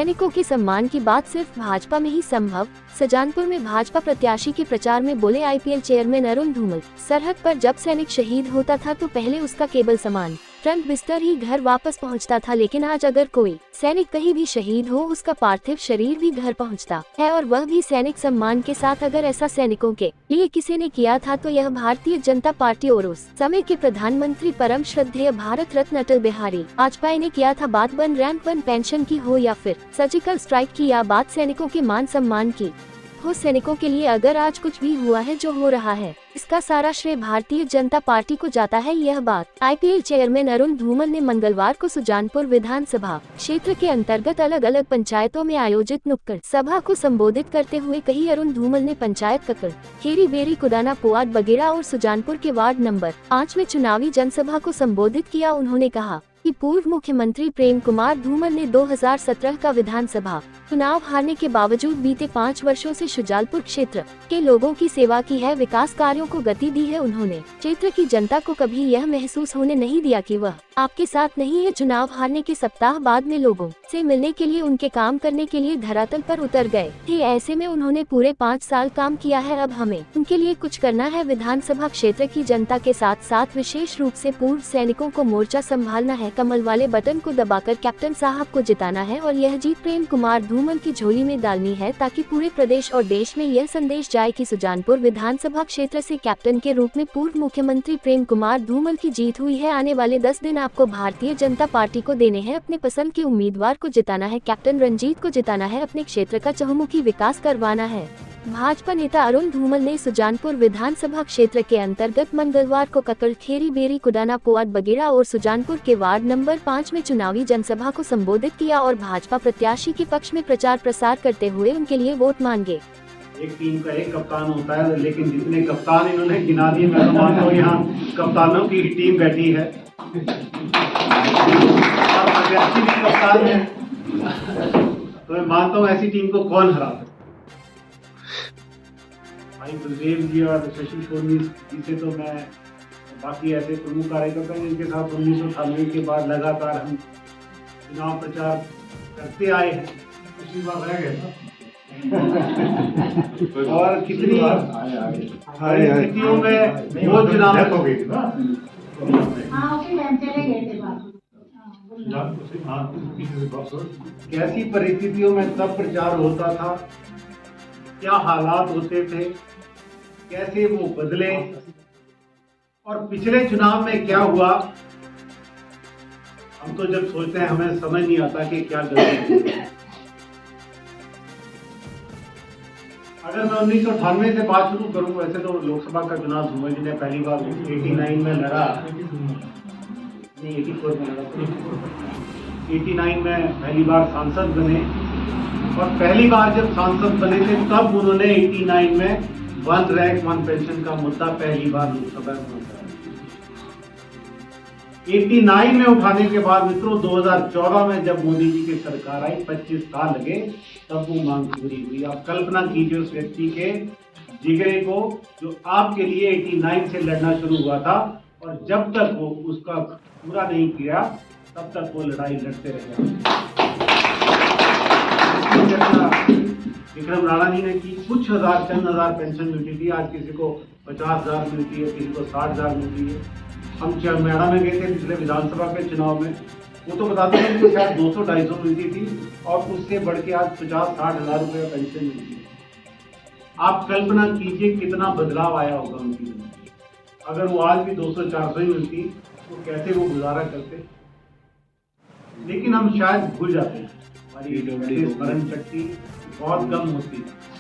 सैनिकों के सम्मान की बात सिर्फ भाजपा में ही संभव। सुजानपुर में भाजपा प्रत्याशी के प्रचार में बोले आईपीएल चेयरमैन अरुण धूमल। सरहद पर जब सैनिक शहीद होता था तो पहले उसका केवल सामान ट्रंक बिस्तर ही घर वापस पहुंचता था, लेकिन आज अगर कोई सैनिक कहीं भी शहीद हो उसका पार्थिव शरीर भी घर पहुंचता है, और वह भी सैनिक सम्मान के साथ। अगर ऐसा सैनिकों के लिए किसी ने किया था तो यह भारतीय जनता पार्टी और उस समय के प्रधानमंत्री परम श्रद्धेय भारत रत्न अटल बिहारी वाजपेयी ने किया था। बात वन रैंक वन पेंशन की हो या फिर सर्जिकल स्ट्राइक की, या बात सैनिकों के मान सम्मान की हो, सैनिकों के लिए अगर आज कुछ भी हुआ है, जो हो रहा है, इसका सारा श्रेय भारतीय जनता पार्टी को जाता है। यह बात आईपीएल चेयरमैन अरुण धूमल ने मंगलवार को सुजानपुर विधानसभा क्षेत्र के अंतर्गत अलग अलग पंचायतों में आयोजित नुक्कड़ सभा को संबोधित करते हुए कही। अरुण धूमल ने पंचायत ककड़, खेरी, बेरी, कुदाना, पुआड, बगेड़ा और सुजानपुर के वार्ड नंबर 5 में चुनावी जनसभा को संबोधित किया। उन्होंने कहा कि पूर्व मुख्यमंत्री प्रेम कुमार धूमल ने 2017 का विधानसभा चुनाव हारने के बावजूद बीते 5 वर्षों से सुजानपुर क्षेत्र के लोगों की सेवा की है, विकास कार्यों को गति दी है। उन्होंने क्षेत्र की जनता को कभी यह महसूस होने नहीं दिया कि वह आपके साथ नहीं है। चुनाव हारने के सप्ताह बाद में लोगों से मिलने के लिए, उनके काम करने के लिए धरातल पर उतर गए थे। ऐसे में उन्होंने पूरे 5 साल काम किया है, अब हमें उनके लिए कुछ करना है। विधानसभा क्षेत्र की जनता के साथ साथ विशेष रूप से पूर्व सैनिकों को मोर्चा संभालना है, कमल वाले बटन को दबाकर कैप्टन साहब को जिताना है और यह जीत प्रेम कुमार धूमल की झोली में डालनी है, ताकि पूरे प्रदेश और देश में यह संदेश जाए कि सुजानपुर विधानसभा क्षेत्र से कैप्टन के रूप में पूर्व मुख्यमंत्री प्रेम कुमार धूमल की जीत हुई है। आने वाले 10 दिन आपको भारतीय जनता पार्टी को देने हैं, अपने पसंद के उम्मीदवार को जिताना है, कैप्टन रंजीत को जिताना है, अपने क्षेत्र का चहुमुखी विकास करवाना है। भाजपा नेता अरुण धूमल ने सुजानपुर विधानसभा क्षेत्र के अंतर्गत मंगलवार को ककड़, खेरी, बेरी, कुदाना, पुआड, बगेड़ा और सुजानपुर के वार्ड नंबर 5 में चुनावी जनसभा को संबोधित किया और भाजपा प्रत्याशी के पक्ष में प्रचार प्रसार करते हुए उनके लिए वोट मांगे। एक टीम का एक कप्तान होता है, लेकिन जितने कप्तान इन्होंने गिना दिए, मैं तो मानता हूँ यहाँ कप्तानों की टीम बैठी है और प्रत्याशी भी कप्तान है, तो मैं मानता हूँ ऐसी टीम को कौन हरा सकता। भाई बलदेव जी और शशि सोनी जी से तो मैं, बाकी ऐसे प्रमुख कार्यकर्ता हैं जिनके साथ 1998 के बाद लगातार हम चुनाव प्रचार करते आए हैं, उसी बात रह गए और कितनी परिस्थितियों में वो चुनाव हो गई थी ना, कैसी परिस्थितियों में तब प्रचार होता था, क्या हालात होते थे, कैसे वो बदले और पिछले चुनाव में क्या हुआ। हम तो जब सोचते हैं हमें समझ नहीं आता कि क्या गलती। अगर मैं 1998 से बात शुरू करूं, वैसे तो लोकसभा का चुनाव धूमल जी ने पहली बार 89 में लड़ा, नहीं 84 में लड़ा, 89 में पहली बार सांसद बने और पहली बार जब सांसद बने थे तब उन्होंने 89 में 1 रैंक 1 पेंशन का मुद्दा पहली बार लोकसभा में उठाया। 89 में उठाने के बाद मित्रों 2014 में जब मोदी जी की सरकार आई, 25 साल लगे तब वो मांग पूरी हुई। आप कल्पना कीजिए उस व्यक्ति के जिगरे को जो आपके लिए 89 से लड़ना शुरू हुआ था, और जब तक वो उसका पूरा नहीं किया तब तक वो लड़ाई लड़ते रहे। विक्रम राणा जी ने की, कुछ हजार चंद हजार पेंशन मिलती थी, आज किसी को 50,000 मिलती है, किसी को 60,000 मिलती है। हम चमेड़ा में गए थे पिछले विधानसभा के चुनाव में, वो तो बताते थे कि शायद 200-250 मिलती थी और उससे बढ़ के आज 50-60 हजार रुपये पेंशन मिलती है। आप कल्पना कीजिए कितना बदलाव आया होगा उनकी जिंदगी। अगर वो आज भी 200-400 ही मिलती तो कैसे वो गुजारा करते। लेकिन हम शायद भूल जाते हैं, हमारी स्मरण शक्ति बहुत कम होती है।